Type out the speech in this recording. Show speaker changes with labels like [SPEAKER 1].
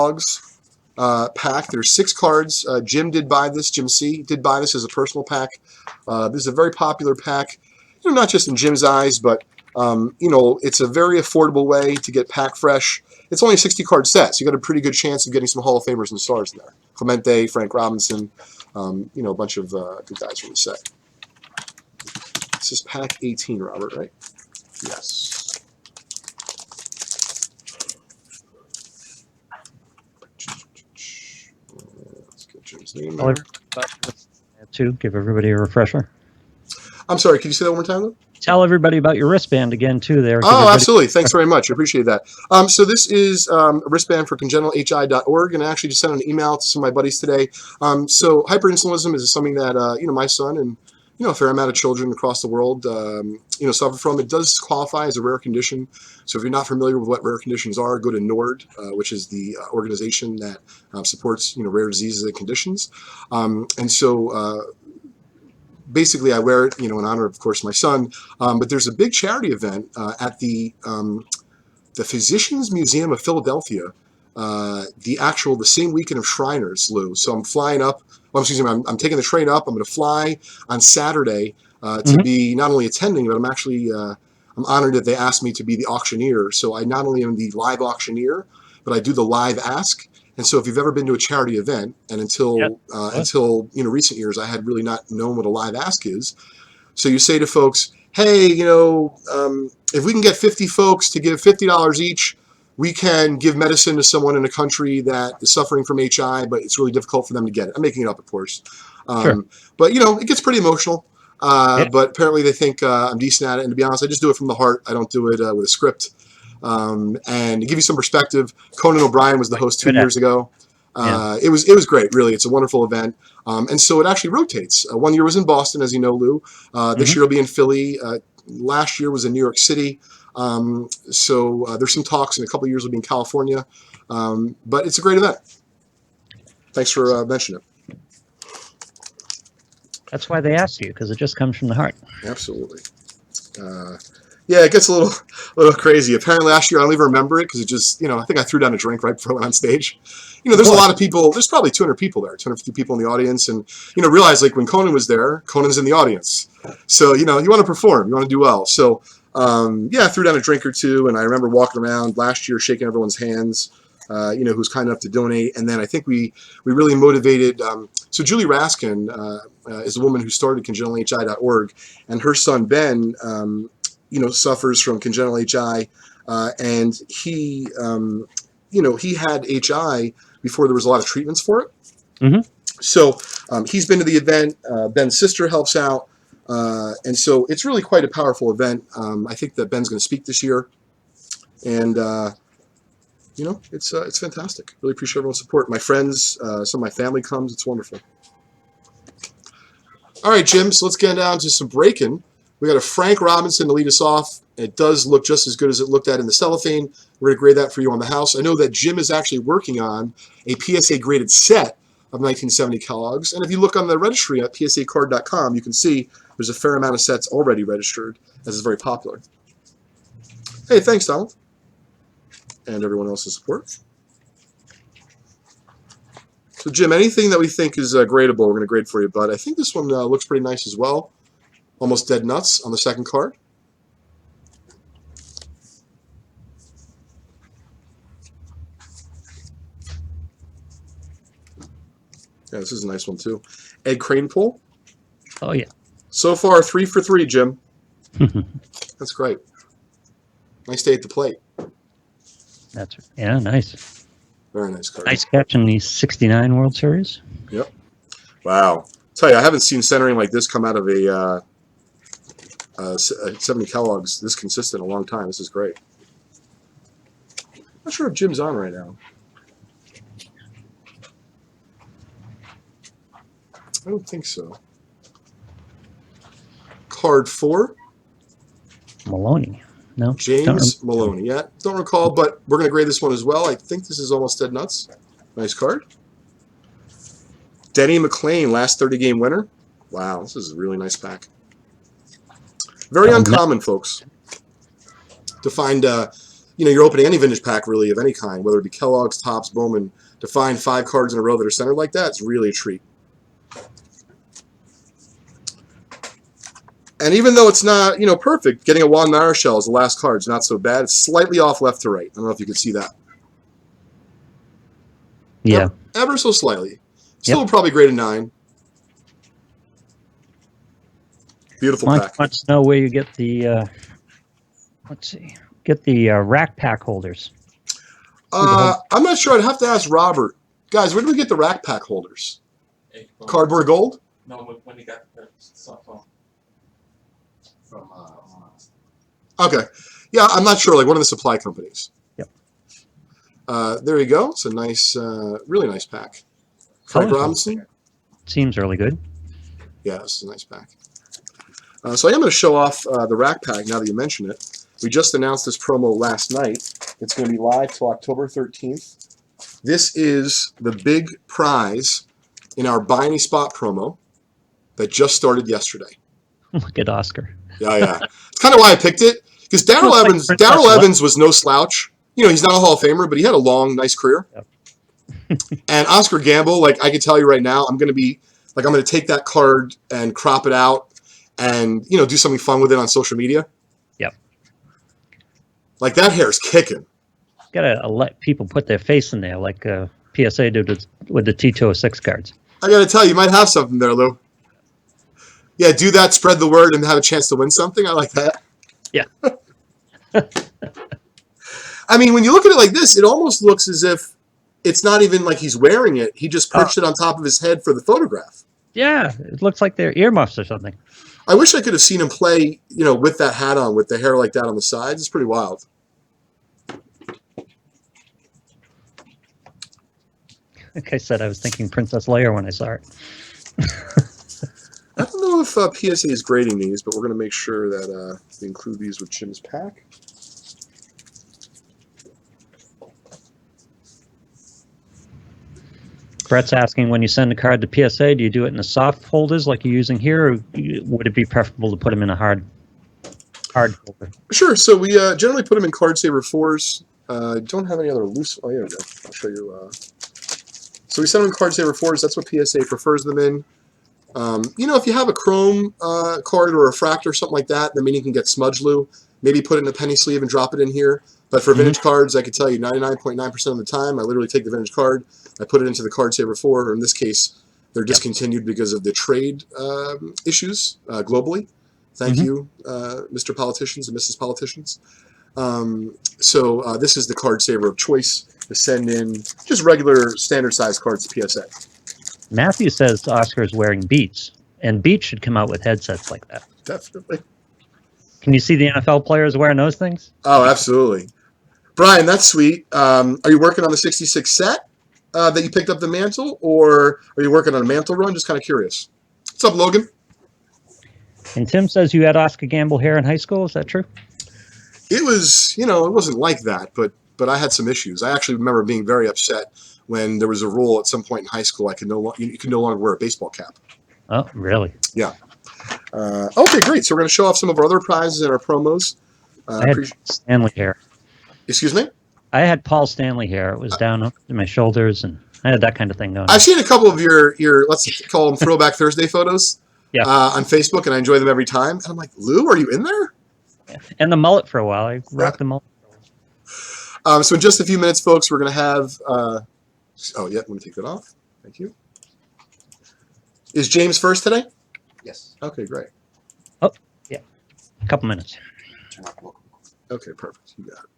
[SPEAKER 1] Kelloggs pack. There's 6 cards. Jim did buy this. Jim C. did buy this as a personal pack. This is a very popular pack, not just in Jim's eyes, but it's a very affordable way to get pack fresh. It's only a 60-card set, so you got a pretty good chance of getting some Hall of Famers and stars in there. Clemente, Frank Robinson, a bunch of good guys from the set. This is pack 18, Robert, right? Yes. Let's get Jim's name there.
[SPEAKER 2] To give everybody a refresher.
[SPEAKER 1] I'm sorry, can you say that one more time, Lou?
[SPEAKER 2] Tell everybody about your wristband again, too. There.
[SPEAKER 1] Oh, absolutely. Thanks very much. I appreciate that. So this is a wristband for congenitalhi.org, and I actually just sent an email to some of my buddies today. So hyperinsulinism is something that, my son and, a fair amount of children across the world, suffer from. It does qualify as a rare condition. So if you're not familiar with what rare conditions are, go to NORD, which is the organization that supports, rare diseases and conditions. Basically, I wear it, in honor of course, my son. But there's a big charity event at the Physicians Museum of Philadelphia, the same weekend of Shriners, Lou. So I'm flying up. Well, excuse me, I'm taking the train up. I'm going to fly on Saturday to be not only attending, but I'm actually I'm honored that they asked me to be the auctioneer. So I not only am the live auctioneer, but I do the live ask. And so if you've ever been to a charity event, and until recent years, I had really not known what a live ask is. So you say to folks, hey, if we can get 50 folks to give $50 each, we can give medicine to someone in a country that is suffering from HI, but it's really difficult for them to get it. I'm making it up, of course.
[SPEAKER 2] Sure.
[SPEAKER 1] But, it gets pretty emotional. But apparently they think I'm decent at it. And to be honest, I just do it from the heart. I don't do it with a script. And to give you some perspective, Conan O'Brien was the host 2 years ago. It was great, really. It's a wonderful event. And so it actually rotates. 1 year was in Boston, as you know, Lou. This year will be in Philly. Last year was in New York City. So there's some talks in a couple of years will be in California. But it's a great event. Thanks for mentioning it.
[SPEAKER 2] That's why they asked you, because it just comes from the heart.
[SPEAKER 1] Absolutely. Yeah, it gets a little crazy. Apparently last year, I don't even remember it because it just, I think I threw down a drink right before I went on stage. There's a lot of people. There's probably 200 people there, 250 people in the audience. And, realize like when Conan was there, Conan's in the audience. So, you want to perform. You want to do well. So, I threw down a drink or two. And I remember walking around last year, shaking everyone's hands, who's kind enough to donate. And then I think we really motivated. So Julie Raskin is a woman who started congenitalhi.org. And her son, Ben, suffers from congenital HI, and he, he had HI before there was a lot of treatments for it.
[SPEAKER 2] Mm-hmm.
[SPEAKER 1] So he's been to the event. Ben's sister helps out, and so it's really quite a powerful event. I think that Ben's going to speak this year, and it's fantastic. Really appreciate everyone's support. My friends, some of my family comes. It's wonderful. All right, Jim. So let's get down to some breaking. We got a Frank Robinson to lead us off. It does look just as good as it looked at in the cellophane. We're going to grade that for you on the house. I know that Jim is actually working on a PSA graded set of 1970 Kellogg's. And if you look on the registry at psacard.com, you can see there's a fair amount of sets already registered, as is very popular. Hey, thanks, Donald. And everyone else's support. So, Jim, anything that we think is gradable, we're going to grade for you. But I think this one looks pretty nice as well. Almost dead nuts on the second card. Yeah, this is a nice one too. Egg crane pull.
[SPEAKER 2] Oh yeah.
[SPEAKER 1] So far 3 for 3, Jim. That's great. Nice day at the plate.
[SPEAKER 2] Nice.
[SPEAKER 1] Very nice card.
[SPEAKER 2] Nice catch in the '69 World Series.
[SPEAKER 1] Yep. Wow. Tell you, I haven't seen centering like this come out of a 70 Kellogg's this consistent in a long time. This is great. Not sure if Jim's on right now. I don't think so. Card 4.
[SPEAKER 2] Maloney. No.
[SPEAKER 1] James Maloney. Yeah, don't recall, but we're going to grade this one as well. I think this is almost dead nuts. Nice card. Denny McClain, last 30-game winner. Wow, this is a really nice pack. Very uncommon, folks, to find you're opening any vintage pack really of any kind, whether it be Kellogg's, Topps, Bowman, to find 5 cards in a row that are centered like that, it's really a treat. And even though it's not, perfect, getting a Juan Marichal as the last card is not so bad. It's slightly off left to right. I don't know if you could see that.
[SPEAKER 2] Yeah.
[SPEAKER 1] Ever so slightly. Still probably graded 9. Beautiful pack.
[SPEAKER 2] Wants to know where you get the, rack pack holders.
[SPEAKER 1] I'm not sure. I'd have to ask Robert. Guys, where do we get the rack pack holders? Cardboard Gold?
[SPEAKER 3] No, when you got the stuff from
[SPEAKER 1] Okay. Yeah, I'm not sure. Like one of the supply companies.
[SPEAKER 2] Yep.
[SPEAKER 1] There you go. It's a nice, really nice pack. Frank Robinson.
[SPEAKER 2] Seems really good.
[SPEAKER 1] Yeah, this is a nice pack. So I am going to show off the rack pack now that you mention it. We just announced this promo last night. It's going to be live till October 13th. This is the big prize in our Buy Any Spot promo that just started yesterday.
[SPEAKER 2] Look at Oscar.
[SPEAKER 1] Yeah. It's kind of why I picked it, because Darrell Evans was no slouch. He's not a Hall of Famer, but he had a long, nice career.
[SPEAKER 2] Yep.
[SPEAKER 1] And Oscar Gamble, like I can tell you right now, I'm going to take that card and crop it out and, do something fun with it on social media.
[SPEAKER 2] Yep.
[SPEAKER 1] Like that hair's kicking.
[SPEAKER 2] Gotta let people put their face in there, like PSA did with the T206 cards.
[SPEAKER 1] I got to tell you, you might have something there, Lou. Yeah, do that, spread the word, and have a chance to win something. I like that.
[SPEAKER 2] Yeah.
[SPEAKER 1] I mean, when you look at it like this, it almost looks as if it's not even like he's wearing it. He just perched it on top of his head for the photograph.
[SPEAKER 2] Yeah, it looks like they're earmuffs or something.
[SPEAKER 1] I wish I could have seen him play, with that hat on, with the hair like that on the sides. It's pretty wild.
[SPEAKER 2] Like I said, I was thinking Princess Leia when I saw it.
[SPEAKER 1] I don't know if PSA is grading these, but we're going to make sure that we include these with Jim's pack.
[SPEAKER 2] Brett's asking, when you send a card to PSA, do you do it in the soft holders like you're using here, or would it be preferable to put them in a hard holder?
[SPEAKER 1] Sure. So we generally put them in Card Saver 4s. Don't have any other loose. Oh, yeah, we go. I'll show you. So we send them in Card Saver 4s. That's what PSA prefers them in. If you have a chrome card or a refractor or something like that, then you can get smudge glue. Maybe put it in a penny sleeve and drop it in here. But for vintage cards, I can tell you 99.9% of the time, I literally take the vintage card, I put it into the Card Saver 4, or in this case, they're discontinued because of the trade issues globally. Thank you, Mr. Politicians and Mrs. Politicians. So this is the Card Saver of choice to send in just regular standard-sized cards to PSA.
[SPEAKER 2] Matthew says Oscar is wearing Beats, and Beats should come out with headsets like that.
[SPEAKER 1] Definitely.
[SPEAKER 2] Can you see the NFL players wearing those things?
[SPEAKER 1] Oh, absolutely. Brian, that's sweet. Are you working on the 66 set that you picked up the mantle, or are you working on a mantle run? Just kind of curious. What's up, Logan?
[SPEAKER 2] And Tim says you had Oscar Gamble hair in high school. Is that true?
[SPEAKER 1] It was, it wasn't like that, but I had some issues. I actually remember being very upset when there was a rule at some point in high school you could no longer wear a baseball cap.
[SPEAKER 2] Oh, really?
[SPEAKER 1] Yeah. Okay, great. So we're going to show off some of our other prizes and our promos.
[SPEAKER 2] I had Stanley hair.
[SPEAKER 1] Excuse me?
[SPEAKER 2] I had Paul Stanley hair. It was down up to my shoulders, and I had that kind of thing going on.
[SPEAKER 1] I've seen a couple of your let's call them Throwback Thursday photos on Facebook, and I enjoy them every time. And I'm like, Lou, are you in there?
[SPEAKER 2] Yeah. And the mullet for a while. I rocked the mullet.
[SPEAKER 1] So in just a few minutes, folks, we're going to have... let me take that off. Thank you. Is James first today?
[SPEAKER 3] Yes.
[SPEAKER 1] Okay, great.
[SPEAKER 2] Oh, yeah. A couple minutes.
[SPEAKER 1] Okay, perfect. You got it.